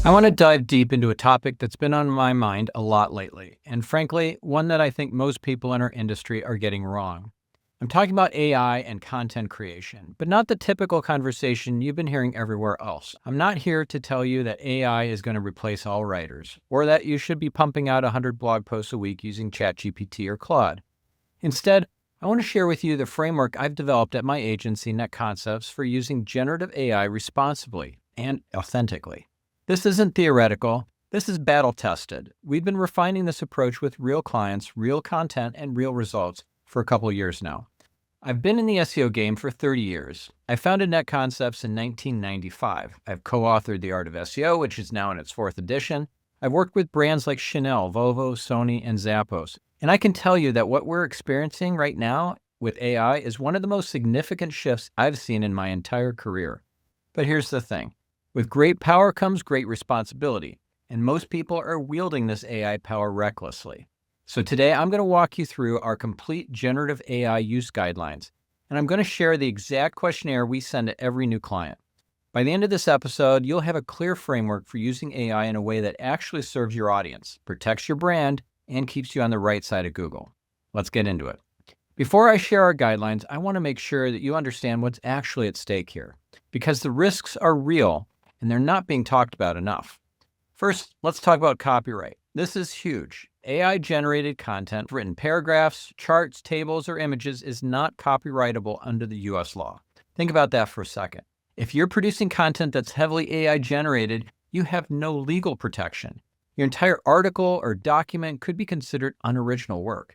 I want to dive deep into a topic that's been on my mind a lot lately, and frankly, one that I think most people in our industry are getting wrong. I'm talking about AI and content creation, but not the typical conversation you've been hearing everywhere else. I'm not here to tell you that AI is going to replace all writers, or that you should be pumping out 100 blog posts a week using ChatGPT or Claude. Instead, I want to share with you the framework I've developed at my agency, Netconcepts, for using generative AI responsibly and authentically. This isn't theoretical. This is battle tested. We've been refining this approach with real clients, real content, and real results for a couple of years now. I've been in the SEO game for 30 years. I founded Netconcepts in 1995. I've co-authored The Art of SEO, which is now in its 4th edition. I've worked with brands like Chanel, Volvo, Sony, and Zappos. And I can tell you that what we're experiencing right now with AI is one of the most significant shifts I've seen in my entire career. But here's the thing. With great power comes great responsibility, and most people are wielding this AI power recklessly. So today I'm going to walk you through our complete generative AI use guidelines, and I'm going to share the exact questionnaire we send to every new client. By the end of this episode, you'll have a clear framework for using AI in a way that actually serves your audience, protects your brand, and keeps you on the right side of Google. Let's get into it. Before I share our guidelines, I want to make sure that you understand what's actually at stake here, because the risks are real and they're not being talked about enough. First, let's talk about copyright. This is huge. AI-generated content, written paragraphs, charts, tables, or images is not copyrightable under the US law. Think about that for a second. If you're producing content that's heavily AI-generated, you have no legal protection. Your entire article or document could be considered unoriginal work.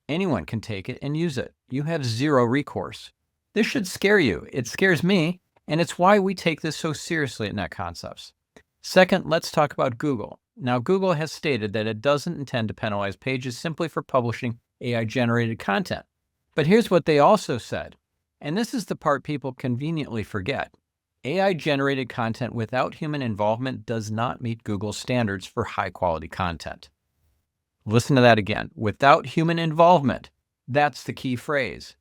Anyone can take it and use it. You have zero recourse. This should scare you. It scares me. And it's why we take this so seriously at Netconcepts. Second, let's talk about Google. Now, Google has stated that it doesn't intend to penalize pages simply for publishing AI-generated content. But here's what they also said, and this is the part people conveniently forget. AI-generated content without human involvement does not meet Google's standards for high-quality content. Listen to that again. Without human involvement. That's the key phrase.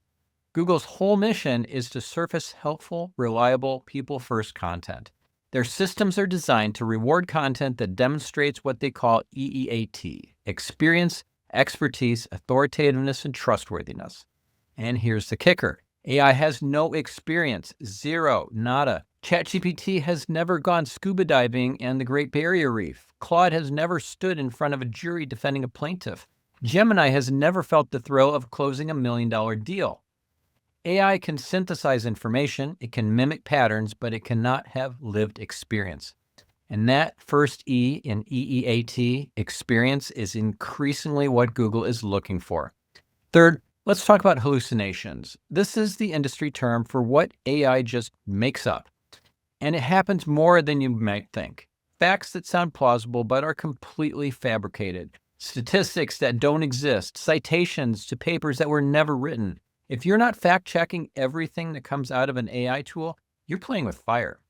Google's whole mission is to surface helpful, reliable, people-first content. Their systems are designed to reward content that demonstrates what they call EEAT, experience, expertise, authoritativeness, and trustworthiness. And here's the kicker. AI has no experience, zero, nada. ChatGPT has never gone scuba diving in the Great Barrier Reef. Claude has never stood in front of a jury defending a plaintiff. Gemini has never felt the thrill of closing $1 million deal. AI can synthesize information, it can mimic patterns, but it cannot have lived experience. And that first E in EEAT, experience, is increasingly what Google is looking for. Third, let's talk about hallucinations. This is the industry term for what AI just makes up. And it happens more than you might think. Facts that sound plausible but are completely fabricated. Statistics that don't exist. Citations to papers that were never written. If you're not fact-checking everything that comes out of an AI tool, you're playing with fire.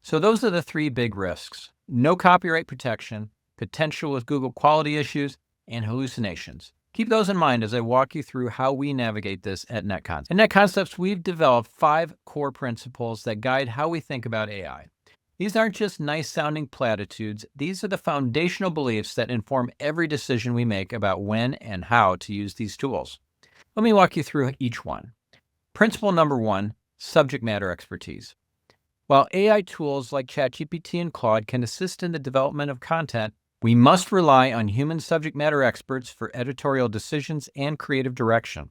So those are the 3 big risks. No copyright protection, potential with Google quality issues, and hallucinations. Keep those in mind as I walk you through how we navigate this at Netconcepts. At Netconcepts, we've developed 5 core principles that guide how we think about AI. These aren't just nice-sounding platitudes. These are the foundational beliefs that inform every decision we make about when and how to use these tools. Let me walk you through each one. Principle number 1, subject matter expertise. While AI tools like ChatGPT and Claude can assist in the development of content, we must rely on human subject matter experts for editorial decisions and creative direction.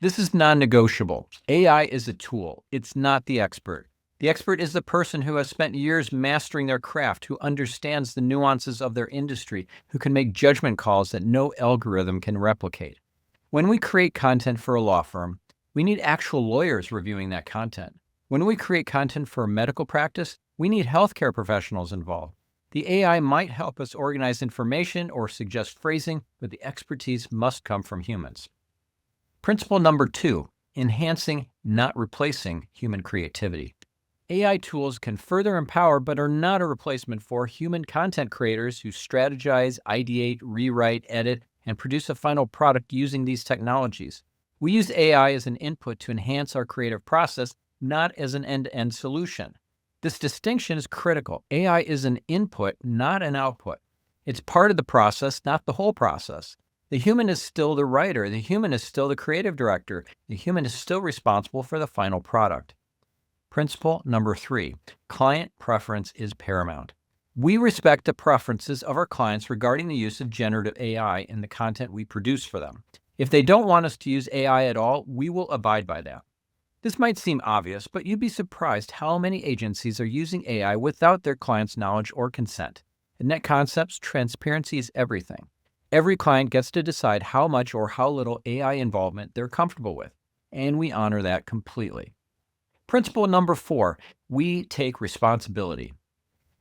This is non-negotiable. AI is a tool. It's not the expert. The expert is the person who has spent years mastering their craft, who understands the nuances of their industry, who can make judgment calls that no algorithm can replicate. When we create content for a law firm, we need actual lawyers reviewing that content. When we create content for a medical practice, we need healthcare professionals involved. The AI might help us organize information or suggest phrasing, but the expertise must come from humans. Principle number 2, enhancing, not replacing, human creativity. AI tools can further empower but are not a replacement for human content creators who strategize, ideate, rewrite, edit, and produce a final product using these technologies. We use AI as an input to enhance our creative process, not as an end-to-end solution. This distinction is critical. AI is an input, not an output. It's part of the process, not the whole process. The human is still the writer. The human is still the creative director. The human is still responsible for the final product. Principle number 3, client preference is paramount. We respect the preferences of our clients regarding the use of generative AI in the content we produce for them. If they don't want us to use AI at all, we will abide by that. This might seem obvious, but you'd be surprised how many agencies are using AI without their clients' knowledge or consent. At Netconcepts, transparency is everything. Every client gets to decide how much or how little AI involvement they're comfortable with, and we honor that completely. Principle number 4, we take responsibility.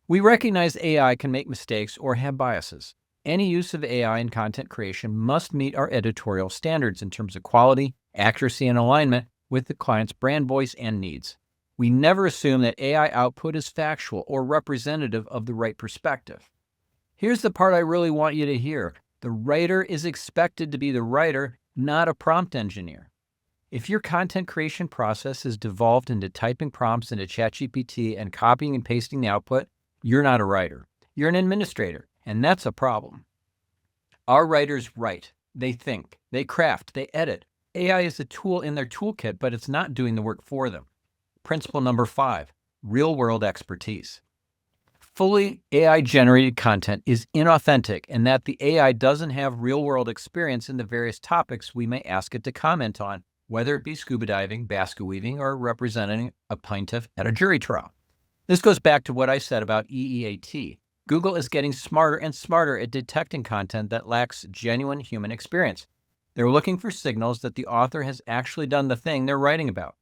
We recognize AI can make mistakes or have biases. Any use of AI in content creation must meet our editorial standards in terms of quality, accuracy, and alignment with the client's brand voice and needs. We never assume that AI output is factual or representative of the right perspective. Here's the part I really want you to hear. The writer is expected to be the writer, not a prompt engineer. If your content creation process is devolved into typing prompts into ChatGPT and copying and pasting the output, you're not a writer. You're an administrator, and that's a problem. Our writers write, they think, they craft, they edit. AI is a tool in their toolkit, but it's not doing the work for them. Principle number 5, real-world expertise. Fully AI-generated content is inauthentic in that the AI doesn't have real-world experience in the various topics we may ask it to comment on, whether it be scuba diving, basket weaving, or representing a plaintiff at a jury trial. This goes back to what I said about EEAT. Google is getting smarter and smarter at detecting content that lacks genuine human experience. They're looking for signals that the author has actually done the thing they're writing about.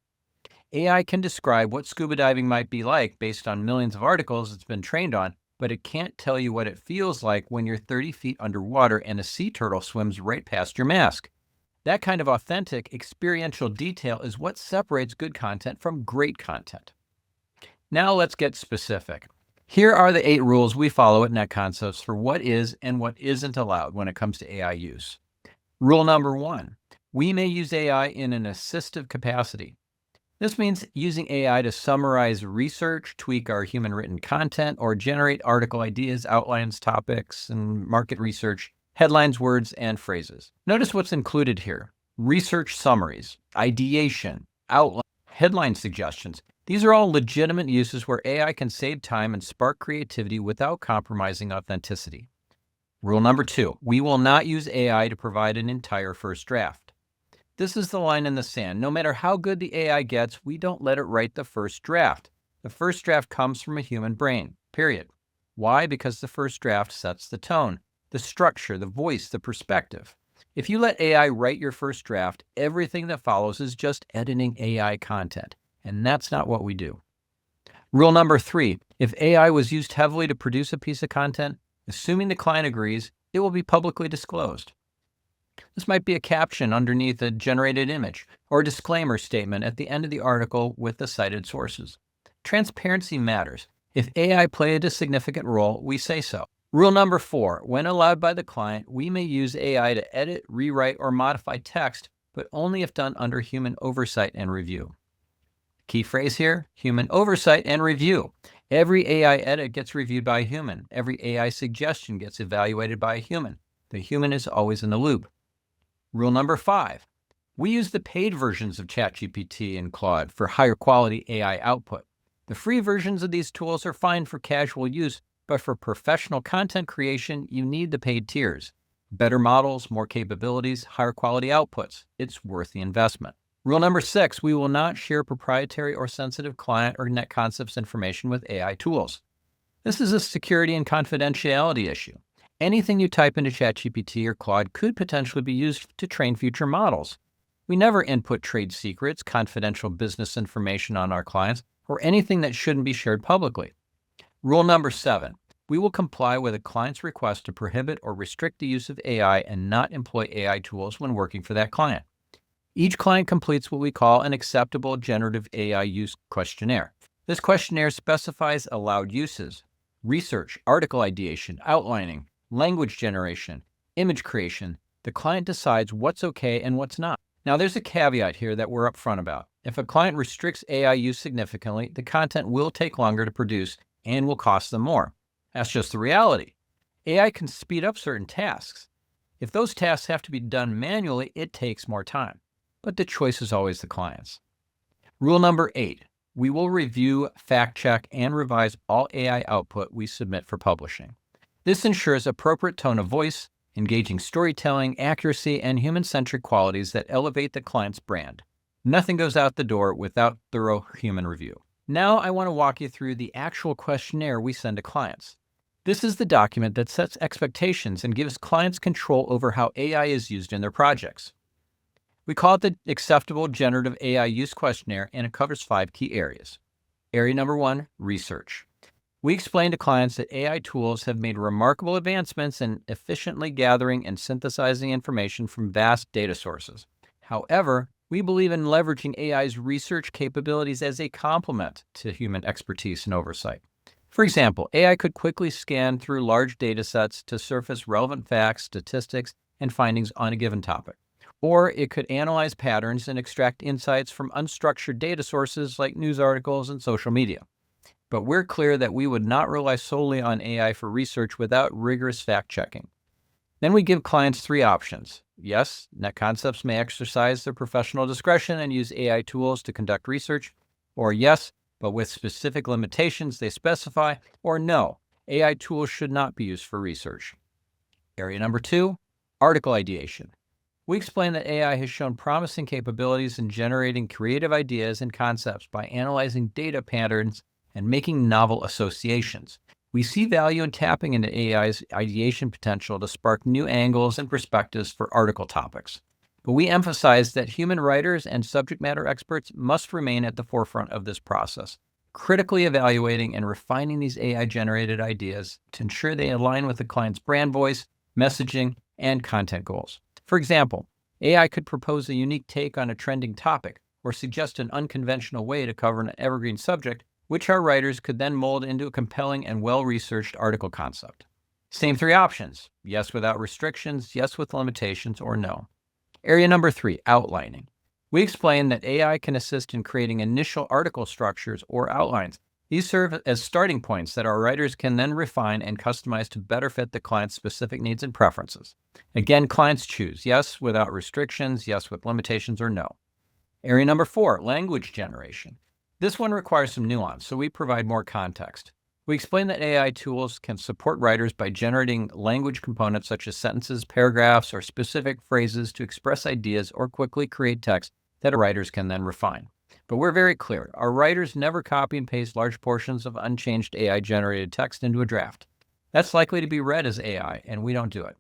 AI can describe what scuba diving might be like based on millions of articles it's been trained on, but it can't tell you what it feels like when you're 30 feet underwater and a sea turtle swims right past your mask. That kind of authentic, experiential detail is what separates good content from great content. Now let's get specific. Here are the 8 rules we follow at Netconcepts for what is and what isn't allowed when it comes to AI use. Rule number 1, we may use AI in an assistive capacity. This means using AI to summarize research, tweak our human written content, or generate article ideas, outlines, topics, and market research, headlines, words, and phrases. Notice what's included here. Research summaries, ideation, outline, headline suggestions. These are all legitimate uses where AI can save time and spark creativity without compromising authenticity. Rule number 2, we will not use AI to provide an entire first draft. This is the line in the sand. No matter how good the AI gets, we don't let it write the first draft. The first draft comes from a human brain, period. Why? Because the first draft sets the tone, the structure, the voice, the perspective. If you let AI write your first draft, everything that follows is just editing AI content. And that's not what we do. Rule number 3, if AI was used heavily to produce a piece of content, assuming the client agrees, it will be publicly disclosed. This might be a caption underneath a generated image or a disclaimer statement at the end of the article with the cited sources. Transparency matters. If AI played a significant role, we say so. Rule number 4, when allowed by the client, we may use AI to edit, rewrite, or modify text, but only if done under human oversight and review. Key phrase here, human oversight and review. Every AI edit gets reviewed by a human. Every AI suggestion gets evaluated by a human. The human is always in the loop. Rule number 5, we use the paid versions of ChatGPT and Claude for higher quality AI output. The free versions of these tools are fine for casual use, but for professional content creation, you need the paid tiers. Better models, more capabilities, higher quality outputs. It's worth the investment. Rule number 6, we will not share proprietary or sensitive client or Netconcepts information with AI tools. This is a security and confidentiality issue. Anything you type into ChatGPT or Claude could potentially be used to train future models. We never input trade secrets, confidential business information on our clients, or anything that shouldn't be shared publicly. Rule number 7, we will comply with a client's request to prohibit or restrict the use of AI and not employ AI tools when working for that client. Each client completes what we call an acceptable generative AI use questionnaire. This questionnaire specifies allowed uses, research, article ideation, outlining, language generation, image creation. The client decides what's okay and what's not. Now, there's a caveat here that we're upfront about. If a client restricts AI use significantly, the content will take longer to produce and will cost them more. That's just the reality. AI can speed up certain tasks. If those tasks have to be done manually, it takes more time. But the choice is always the client's. Rule number 8. We will review, fact check, and revise all AI output we submit for publishing. This ensures appropriate tone of voice, engaging storytelling, accuracy, and human-centric qualities that elevate the client's brand. Nothing goes out the door without thorough human review. Now I want to walk you through the actual questionnaire we send to clients. This is the document that sets expectations and gives clients control over how AI is used in their projects. We call it the Acceptable Generative AI Use Questionnaire, and it covers 5 key areas. Area number 1, research. We explain to clients that AI tools have made remarkable advancements in efficiently gathering and synthesizing information from vast data sources. However, we believe in leveraging AI's research capabilities as a complement to human expertise and oversight. For example, AI could quickly scan through large data sets to surface relevant facts, statistics, and findings on a given topic. Or it could analyze patterns and extract insights from unstructured data sources like news articles and social media. But we're clear that we would not rely solely on AI for research without rigorous fact-checking. Then we give clients 3 options. Yes, Netconcepts may exercise their professional discretion and use AI tools to conduct research. Or yes, but with specific limitations they specify. Or no, AI tools should not be used for research. Area number 2, article ideation. We explain that AI has shown promising capabilities in generating creative ideas and concepts by analyzing data patterns and making novel associations. We see value in tapping into AI's ideation potential to spark new angles and perspectives for article topics. But we emphasize that human writers and subject matter experts must remain at the forefront of this process, critically evaluating and refining these AI-generated ideas to ensure they align with the client's brand voice, messaging, and content goals. For example, AI could propose a unique take on a trending topic or suggest an unconventional way to cover an evergreen subject, which our writers could then mold into a compelling and well-researched article concept. Same 3 options: yes without restrictions, yes with limitations, or no. Area number 3, outlining. We explain that AI can assist in creating initial article structures or outlines. These serve as starting points that our writers can then refine and customize to better fit the client's specific needs and preferences. Again, clients choose yes without restrictions, yes with limitations, or no. Area number 4, language generation. This one requires some nuance, so we provide more context. We explain that AI tools can support writers by generating language components such as sentences, paragraphs, or specific phrases to express ideas or quickly create text that writers can then refine. But we're very clear. Our writers never copy and paste large portions of unchanged AI-generated text into a draft. That's likely to be read as AI, and we don't do it.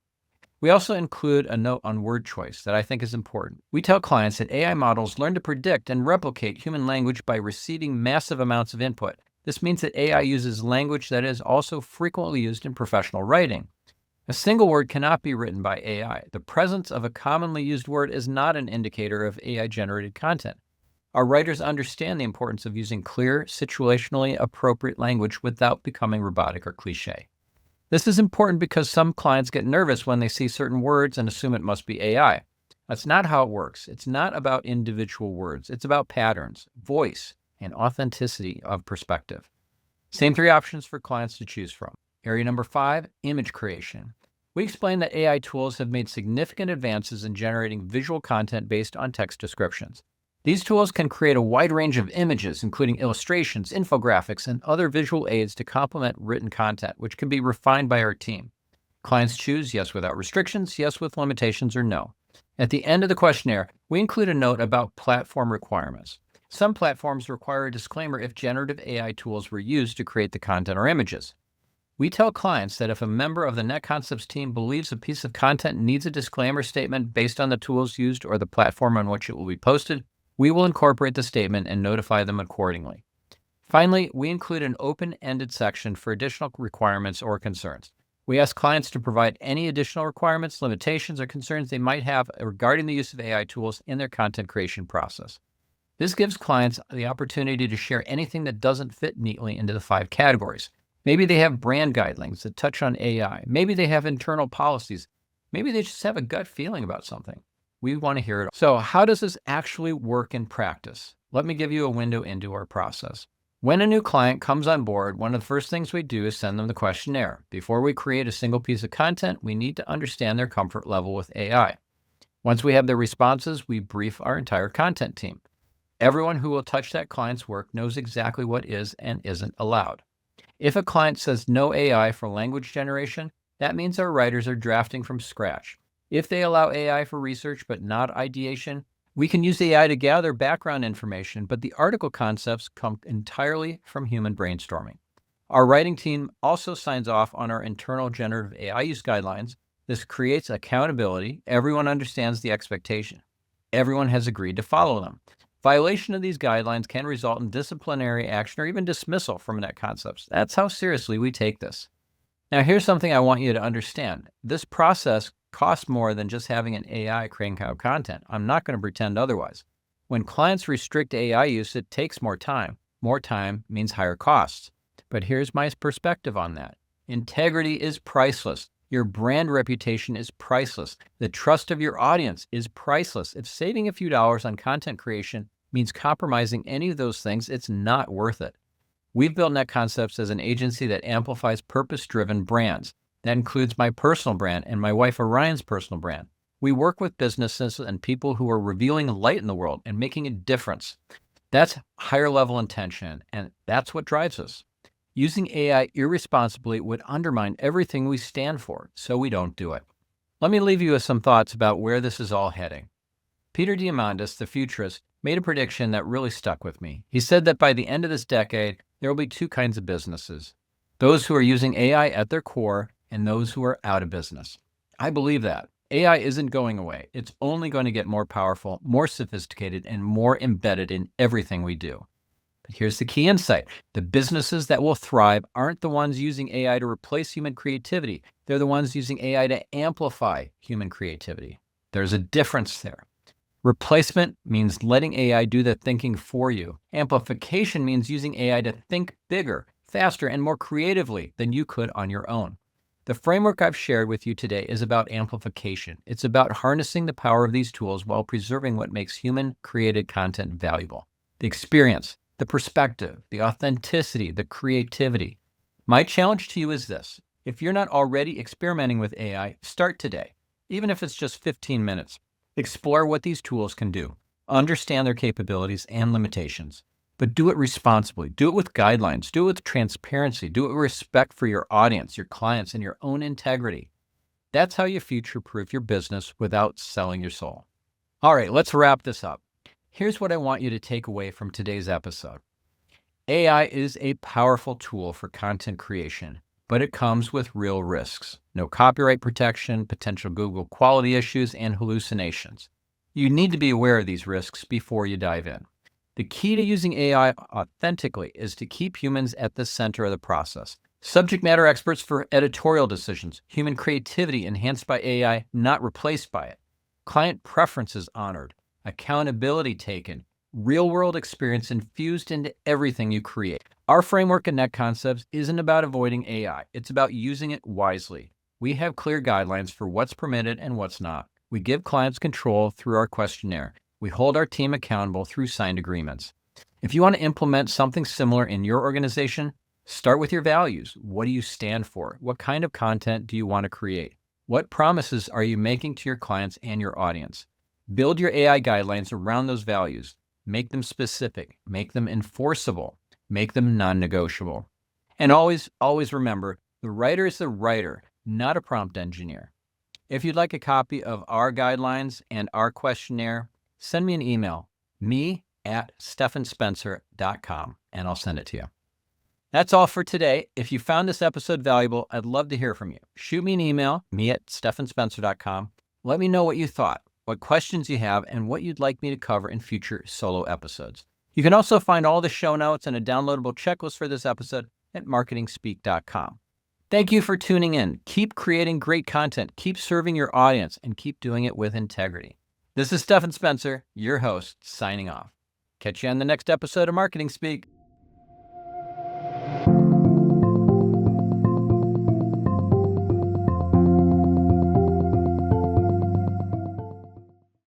We also include a note on word choice that I think is important. We tell clients that AI models learn to predict and replicate human language by receiving massive amounts of input. This means that AI uses language that is also frequently used in professional writing. A single word cannot be written by AI. The presence of a commonly used word is not an indicator of AI-generated content. Our writers understand the importance of using clear, situationally appropriate language without becoming robotic or cliché. This is important because some clients get nervous when they see certain words and assume it must be AI. That's not how it works. It's not about individual words. It's about patterns, voice, and authenticity of perspective. Same 3 options for clients to choose from. Area number 5, image creation. We explain that AI tools have made significant advances in generating visual content based on text descriptions. These tools can create a wide range of images, including illustrations, infographics, and other visual aids to complement written content, which can be refined by our team. Clients choose yes without restrictions, yes with limitations, or no. At the end of the questionnaire, we include a note about platform requirements. Some platforms require a disclaimer if generative AI tools were used to create the content or images. We tell clients that if a member of the Netconcepts team believes a piece of content needs a disclaimer statement based on the tools used or the platform on which it will be posted, we will incorporate the statement and notify them accordingly. Finally, we include an open-ended section for additional requirements or concerns. We ask clients to provide any additional requirements, limitations, or concerns they might have regarding the use of AI tools in their content creation process. This gives clients the opportunity to share anything that doesn't fit neatly into the 5 categories. Maybe they have brand guidelines that touch on AI. Maybe they have internal policies. Maybe they just have a gut feeling about something. We want to hear it. So how does this actually work in practice? Let me give you a window into our process. When a new client comes on board, one of the first things we do is send them the questionnaire. Before we create a single piece of content, we need to understand their comfort level with AI. Once we have their responses, we brief our entire content team. Everyone who will touch that client's work knows exactly what is and isn't allowed. If a client says no AI for language generation, that means our writers are drafting from scratch. If they allow AI for research but not ideation, we can use AI to gather background information, but the article concepts come entirely from human brainstorming. Our writing team also signs off on our internal generative AI use guidelines. This creates accountability. Everyone understands the expectation. Everyone has agreed to follow them. Violation of these guidelines can result in disciplinary action or even dismissal from Netconcepts. That's how seriously we take this. Now, here's something I want you to understand. This process costs more than just having an AI crank out content. I'm not going to pretend otherwise. When clients restrict AI use, it takes more time. More time means higher costs. But here's my perspective on that. Integrity is priceless. Your brand reputation is priceless. The trust of your audience is priceless. If saving a few dollars on content creation means compromising any of those things, it's not worth it. We've built Netconcepts as an agency that amplifies purpose-driven brands. That includes my personal brand and my wife Orion's personal brand. We work with businesses and people who are revealing light in the world and making a difference. That's higher level intention, and that's what drives us. Using AI irresponsibly would undermine everything we stand for, so we don't do it. Let me leave you with some thoughts about where this is all heading. Peter Diamandis, the futurist, made a prediction that really stuck with me. He said that by the end of this decade, there will be two kinds of businesses: those who are using AI at their core and those who are out of business. I believe that. AI isn't going away. It's only going to get more powerful, more sophisticated, and more embedded in everything we do. But here's the key insight. The businesses that will thrive aren't the ones using AI to replace human creativity. They're the ones using AI to amplify human creativity. There's a difference there. Replacement means letting AI do the thinking for you. Amplification means using AI to think bigger, faster, and more creatively than you could on your own. The framework I've shared with you today is about amplification. It's about harnessing the power of these tools while preserving what makes human-created content valuable: the experience, the perspective, the authenticity, the creativity. My challenge to you is this: if you're not already experimenting with AI, start today, even if it's just 15 minutes. Explore what these tools can do. Understand their capabilities and limitations. But do it responsibly. Do it with guidelines. Do it with transparency. Do it with respect for your audience, your clients, and your own integrity. That's how you future-proof your business without selling your soul. All right, let's wrap this up. Here's what I want you to take away from today's episode. AI is a powerful tool for content creation, but it comes with real risks. No copyright protection, potential Google quality issues, and hallucinations. You need to be aware of these risks before you dive in. The key to using AI authentically is to keep humans at the center of the process. Subject matter experts for editorial decisions, human creativity enhanced by AI, not replaced by it. Client preferences honored, accountability taken, real-world experience infused into everything you create. Our framework at Netconcepts isn't about avoiding AI. It's about using it wisely. We have clear guidelines for what's permitted and what's not. We give clients control through our questionnaire. We hold our team accountable through signed agreements. If you want to implement something similar in your organization, start with your values. What do you stand for? What kind of content do you want to create? What promises are you making to your clients and your audience? Build your AI guidelines around those values. Make them specific. Make them enforceable. Make them non-negotiable. And always remember, the writer is the writer, not a prompt engineer. If you'd like a copy of our guidelines and our questionnaire, send me an email, me@stephanspencer.com, and I'll send it to you. That's all for today. If you found this episode valuable, I'd love to hear from you. Shoot me an email, me@stephanspencer.com. Let me know what you thought, what questions you have, and what you'd like me to cover in future solo episodes. You can also find all the show notes and a downloadable checklist for this episode at marketingspeak.com. Thank you for tuning in. Keep creating great content, keep serving your audience, and keep doing it with integrity. This is Stephan Spencer, your host, signing off. Catch you on the next episode of Marketing Speak.